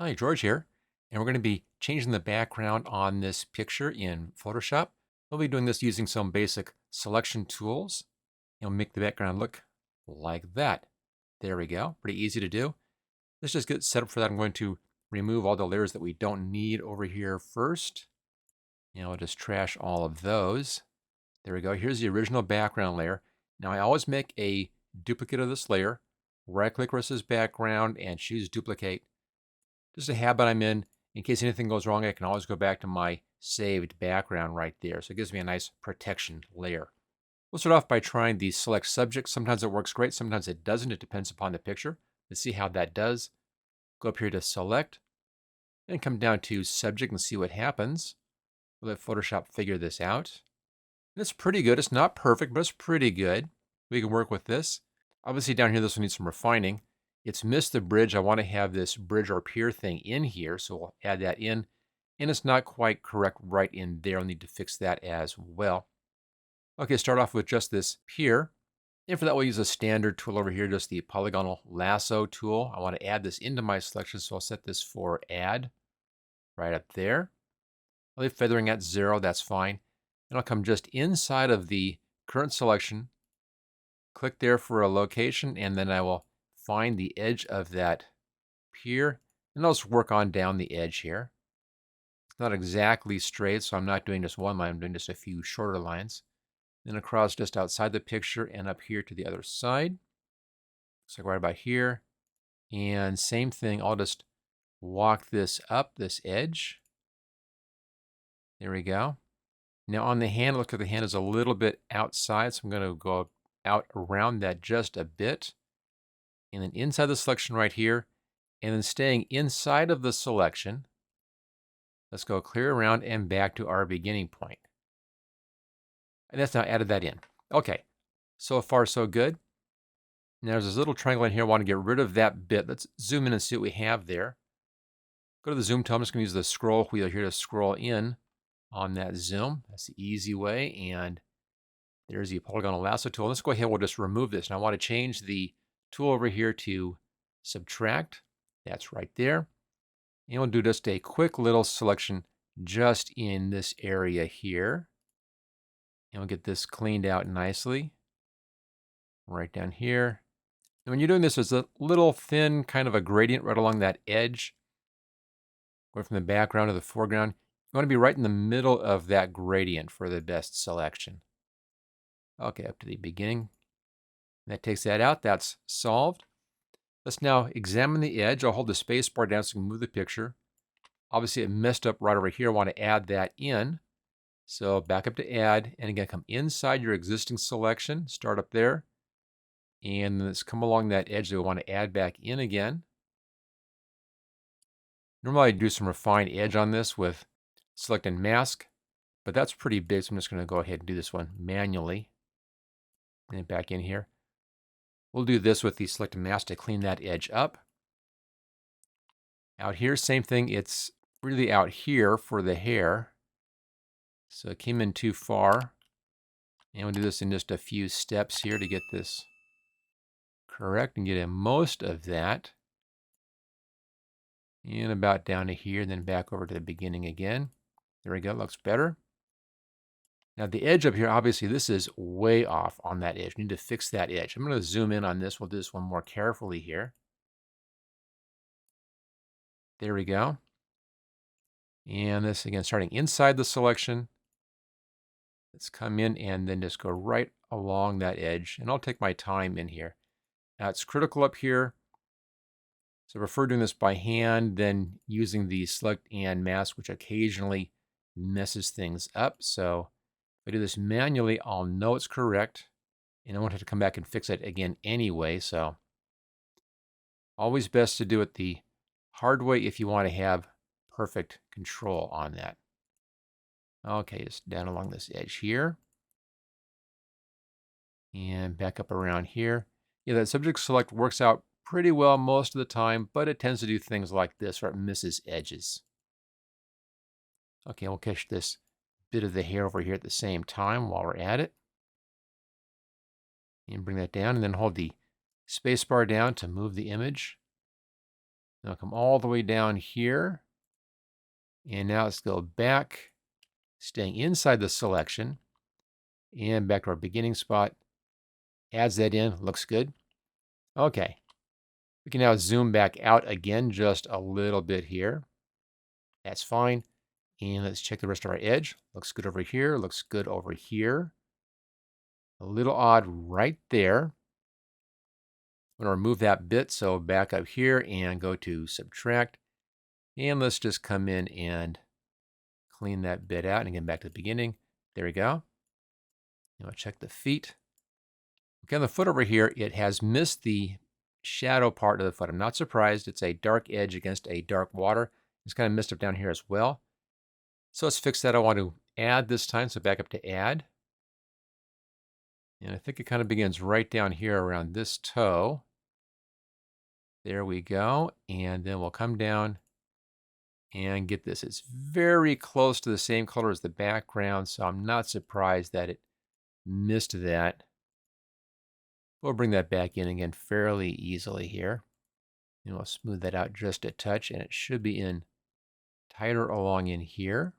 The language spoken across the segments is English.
Hi, George here, and we're going to be changing the background on this picture in Photoshop. We'll be doing this using some basic selection tools. You'll make the background look like that. There we go. Pretty easy to do. Let's just get set up for that. I'm going to remove all the layers that we don't need over here first. And I'll just trash all of those. There we go. Here's the original background layer. Now I always make a duplicate of this layer. Right-click where it says background and choose duplicate. Just a habit I'm in case anything goes wrong, I can always go back to my saved background right there. So it gives me a nice protection layer. We'll start off by trying the select subject. Sometimes it works great, sometimes it doesn't. It depends upon the picture. Let's see how that does. Go up here to select and come down to subject and see what happens. We'll let Photoshop figure this out. And it's pretty good. It's not perfect, but it's pretty good. We can work with this. Obviously down here, this will need some refining. It's missed the bridge. I want to have this bridge or pier thing in here, so we'll add that in. And it's not quite correct right in there. I'll need to fix that as well. Okay, start off with just this pier. And for that, we'll use a standard tool over here, just the polygonal lasso tool. I want to add this into my selection, so I'll set this for add right up there. I'll leave feathering at 0, that's fine. And I'll come just inside of the current selection, click there for a location, and then I will find the edge of that pier, and I'll just work on down the edge here. It's not exactly straight, so I'm not doing just one line, I'm doing just a few shorter lines. Then across just outside the picture and up here to the other side. So right about here. And same thing, I'll just walk this up, this edge. There we go. Now on the hand, look at the hand is a little bit outside, so I'm going to go out around that just a bit. And then inside the selection right here, and then staying inside of the selection, let's go clear around and back to our beginning point. And that's now added that in. Okay, so far so good. Now there's this little triangle in here. I want to get rid of that bit. Let's zoom in and see what we have there. Go to the zoom tool. I'm just going to use the scroll wheel here to scroll in on that zoom. That's the easy way. And there's the polygonal lasso tool. Let's go ahead. We'll just remove this. And I want to change the tool over here to subtract. That's right there. And we'll do just a quick little selection just in this area here. And we'll get this cleaned out nicely. Right down here. And when you're doing this, there's a little thin kind of a gradient right along that edge. Going from the background to the foreground. You want to be right in the middle of that gradient for the best selection. Okay, up to the beginning. That takes that out. That's solved. Let's now examine the edge. I'll hold the space bar down so we can move the picture. Obviously, it messed up right over here. I want to add that in. So back up to add. And again, come inside your existing selection. Start up there. And then let's come along that edge that we want to add back in again. Normally, I do some refined edge on this with select and mask. But that's pretty big, so I'm just going to go ahead and do this one manually. Bring it back in here. We'll do this with the select and mask to clean that edge up. Out here, same thing. It's really out here for the hair. So it came in too far. And we'll do this in just a few steps here to get this correct and get in most of that. And about down to here, then back over to the beginning again. There we go, looks better. Now the edge up here, obviously this is way off on that edge. We need to fix that edge. I'm going to zoom in on this. We'll do this one more carefully here. There we go. And this again, starting inside the selection. Let's come in and then just go right along that edge. And I'll take my time in here. Now it's critical up here. So I prefer doing this by hand than using the select and mask, which occasionally messes things up. So if I do this manually, I'll know it's correct. And I won't have to come back and fix it again anyway. So always best to do it the hard way if you want to have perfect control on that. Okay, just down along this edge here. And back up around here. Yeah, that subject select works out pretty well most of the time, but it tends to do things like this where it misses edges. Okay, we'll catch this bit of the hair over here at the same time while we're at it. And bring that down and then hold the space bar down to move the image. Now come all the way down here. And now let's go back, staying inside the selection, and back to our beginning spot. Adds that in, looks good. Okay, we can now zoom back out again just a little bit here. That's fine. And let's check the rest of our edge. Looks good over here, looks good over here. A little odd right there. I'm going to remove that bit, so back up here and go to subtract. And let's just come in and clean that bit out and again back to the beginning. There we go. Now I'll check the feet. Okay, on the foot over here, it has missed the shadow part of the foot. I'm not surprised. It's a dark edge against a dark water. It's kind of messed up down here as well. So let's fix that. I want to add this time, so back up to add. And I think it kind of begins right down here around this toe. There we go. And then we'll come down and get this. It's very close to the same color as the background, so I'm not surprised that it missed that. We'll bring that back in again fairly easily here. And we'll smooth that out just a touch, and it should be in tighter along in here.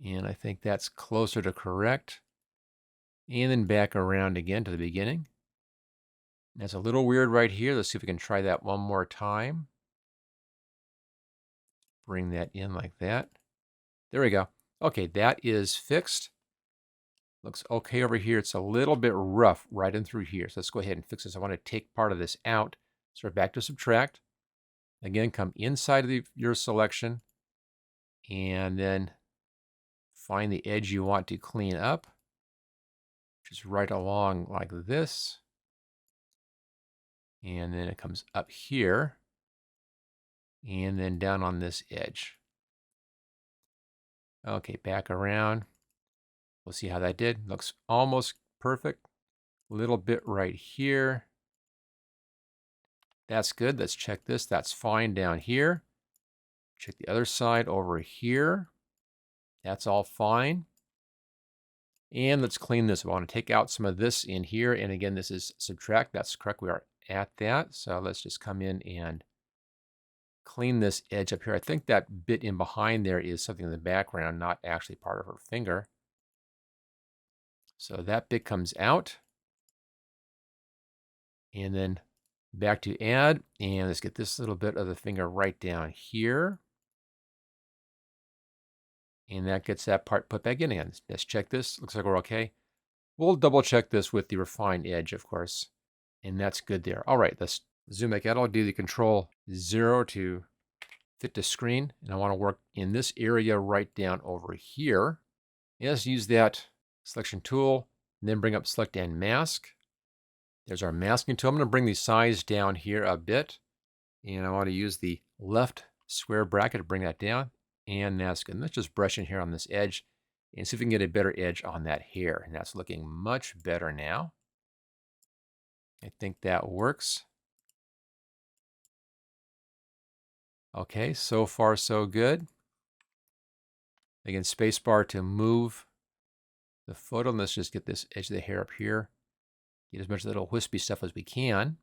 And I think that's closer to correct. And then back around again to the beginning. That's a little weird right here. Let's see if we can try that one more time. Bring that in like that. There we go. Okay, that is fixed. Looks okay over here. It's a little bit rough right in through here. So let's go ahead and fix this. I want to take part of this out. So we're back to subtract. Again, come inside of your selection and then find the edge you want to clean up, which is right along like this. And then it comes up here and then down on this edge. Okay, back around. We'll see how that did. Looks almost perfect. A little bit right here. That's good. Let's check this. That's fine down here. Check the other side over here. That's all fine. And let's clean this. I want to take out some of this in here. And again, this is subtract. That's correct. We are at that. So let's just come in and clean this edge up here. I think that bit in behind there is something in the background, not actually part of her finger. So that bit comes out. And then back to add. And let's get this little bit of the finger right down here. And that gets that part put back in again. Let's check this. Looks like we're okay. We'll double check this with the refined edge, of course. And that's good there. All right, let's zoom back out. I'll do the Control 0 to fit the screen. And I want to work in this area right down over here. And let's use that selection tool and then bring up select and mask. There's our masking tool. I'm going to bring the size down here a bit. And I want to use the left square bracket to bring that down. And that's good. Let's just brush in here on this edge and see if we can get a better edge on that hair. And that's looking much better now. I think that works. Okay, so far so good. Again, spacebar to move the photo. And let's just get this edge of the hair up here. Get as much of the little wispy stuff as we can.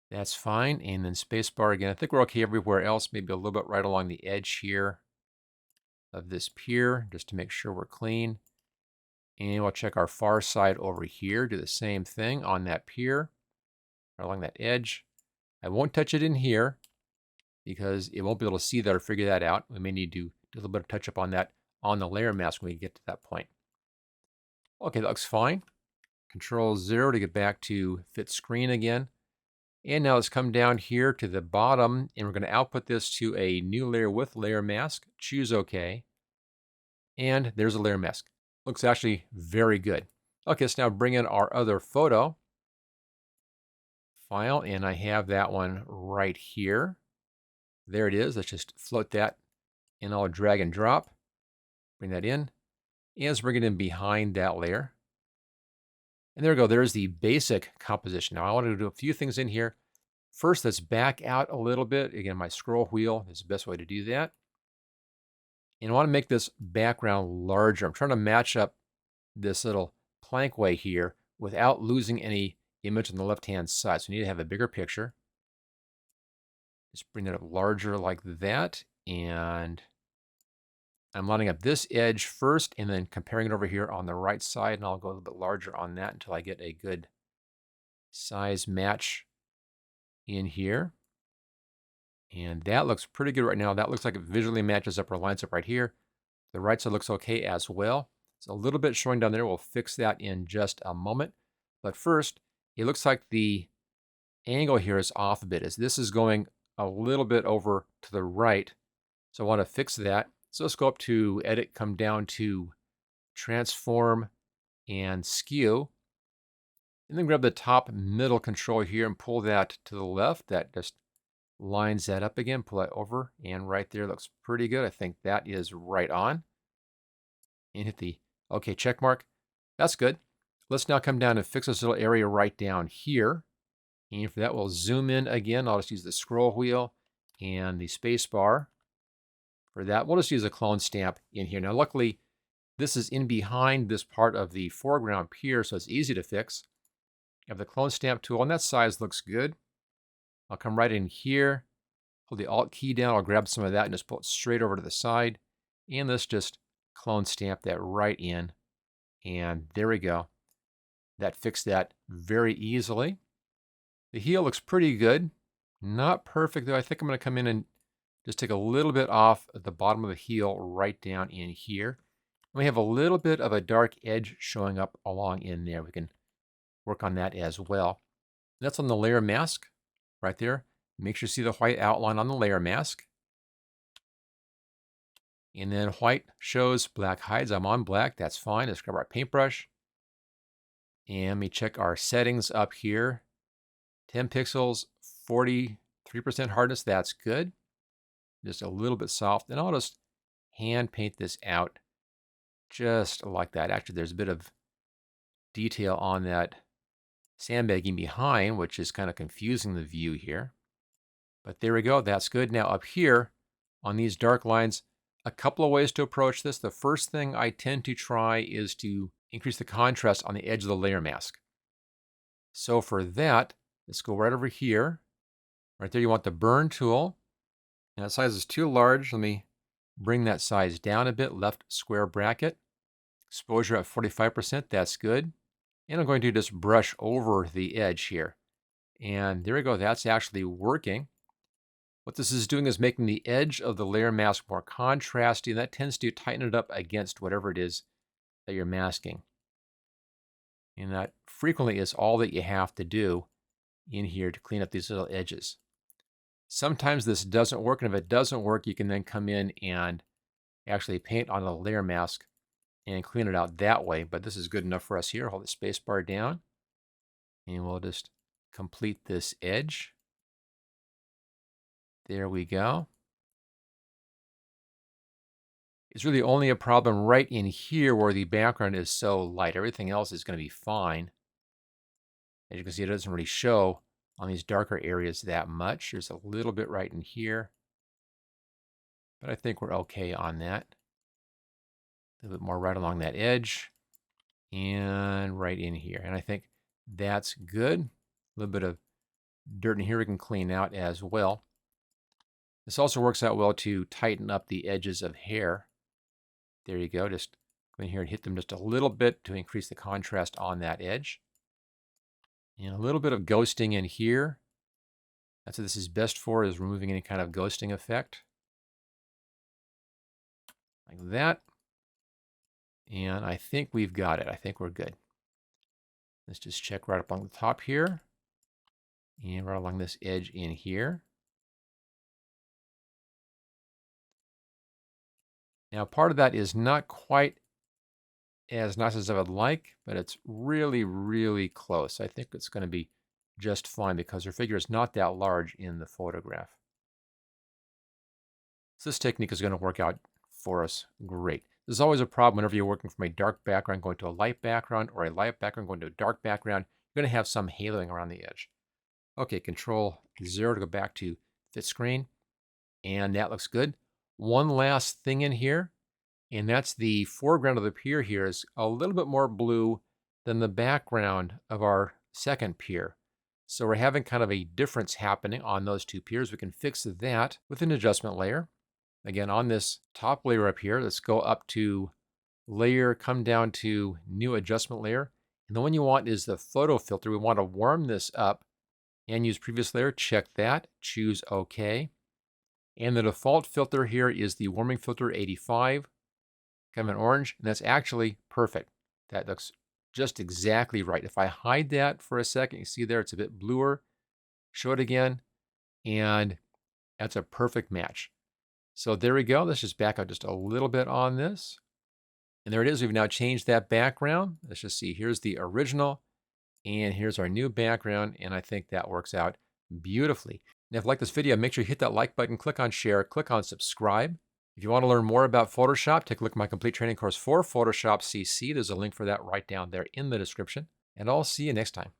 That's fine. And then spacebar again. I think we're okay everywhere else. Maybe a little bit right along the edge here of this pier, just to make sure we're clean. And we'll check our far side over here. Do the same thing on that pier, right along that edge. I won't touch it in here because it won't be able to see that or figure that out. We may need to do a little bit of touch up on that on the layer mask when we get to that point. Okay, that looks fine. Control 0 to get back to fit screen again. And now let's come down here to the bottom, and we're going to output this to a new layer with layer mask. Choose OK. And there's a layer mask. Looks actually very good. Okay, let's now bring in our other photo file, and I have that one right here. There it is. Let's just float that, and I'll drag and drop. Bring that in, and let's bring it in behind that layer. And there we go. There's the basic composition. Now I want to do a few things in here. First, let's back out a little bit. Again, my scroll wheel is the best way to do that. And I want to make this background larger. I'm trying to match up this little plankway here without losing any image on the left-hand side. So we need to have a bigger picture. Just bring it up larger like that. And I'm lining up this edge first and then comparing it over here on the right side. And I'll go a little bit larger on that until I get a good size match in here. And that looks pretty good right now. That looks like it visually matches up or lines up right here. The right side looks okay as well. It's a little bit showing down there. We'll fix that in just a moment. But first, it looks like the angle here is off a bit, as this is going a little bit over to the right. So I want to fix that. So let's go up to Edit, come down to Transform and Skew. And then grab the top middle control here and pull that to the left. That just lines that up again. Pull that over, and right there looks pretty good. I think that is right on. And hit the OK check mark. That's good. Let's now come down and fix this little area right down here. And for that, we'll zoom in again. I'll just use the scroll wheel and the space bar. For that, we'll just use a clone stamp in here. Now, luckily, this is in behind this part of the foreground pier, so it's easy to fix. I have the clone stamp tool, and that size looks good. I'll come right in here, hold the Alt key down. I'll grab some of that and just pull it straight over to the side. And let's just clone stamp that right in. And there we go. That fixed that very easily. The heel looks pretty good. Not perfect, though. I think I'm going to come in and just take a little bit off at the bottom of the heel right down in here. We have a little bit of a dark edge showing up along in there. We can work on that as well. That's on the layer mask right there. Make sure you see the white outline on the layer mask. And then white shows, black hides. I'm on black. That's fine. Let's grab our paintbrush. And let me check our settings up here. 10 pixels, 43% hardness. That's good. Just a little bit soft. And I'll just hand paint this out just like that. Actually, there's a bit of detail on that sandbagging behind, which is kind of confusing the view here. But there we go. That's good. Now up here on these dark lines, a couple of ways to approach this. The first thing I tend to try is to increase the contrast on the edge of the layer mask. So for that, let's go right over here. Right there, you want the burn tool. And that size is too large. Let me bring that size down a bit. Left square bracket. Exposure at 45%. That's good. And I'm going to just brush over the edge here. And there we go. That's actually working. What this is doing is making the edge of the layer mask more contrasty, and that tends to tighten it up against whatever it is that you're masking. And that frequently is all that you have to do in here to clean up these little edges. Sometimes this doesn't work, and if it doesn't work, you can then come in and actually paint on the layer mask and clean it out that way. But this is good enough for us here. Hold the space bar down, and we'll just complete this edge. There we go. It's really only a problem right in here where the background is so light. Everything else is going to be fine. As you can see, it doesn't really show on these darker areas that much. There's a little bit right in here, but I think we're okay on that. A little bit more right along that edge and right in here. And I think that's good. A little bit of dirt in here we can clean out as well. This also works out well to tighten up the edges of hair. There you go. Just go in here and hit them just a little bit to increase the contrast on that edge. And a little bit of ghosting in here. That's what this is best for, is removing any kind of ghosting effect. Like that. And I think we've got it. I think we're good. Let's just check right up along the top here. And right along this edge in here. Now, part of that is not quite as nice as I would like, but it's really, really close. I think it's going to be just fine because her figure is not that large in the photograph. So this technique is going to work out for us great. There's always a problem whenever you're working from a dark background going to a light background, or a light background going to a dark background. You're going to have some haloing around the edge. Okay, Control 0 to go back to fit screen, and that looks good. One last thing in here, and that's the foreground of the pier here is a little bit more blue than the background of our second pier. So we're having kind of a difference happening on those two piers. We can fix that with an adjustment layer. Again, on this top layer up here, let's go up to layer, come down to new adjustment layer. And the one you want is the photo filter. We want to warm this up and use previous layer. Check that, choose OK. And the default filter here is the warming filter 85, kind of an orange, and that's actually perfect. That looks just exactly right. If I hide that for a second, you see there, it's a bit bluer. Show it again, and that's a perfect match. So there we go. Let's just back out just a little bit on this. And there it is. We've now changed that background. Let's just see. Here's the original, and here's our new background, and I think that works out beautifully. And if you like this video, make sure you hit that like button, click on share, click on subscribe. If you want to learn more about Photoshop, take a look at my complete training course for Photoshop CC. There's a link for that right down there in the description. And I'll see you next time.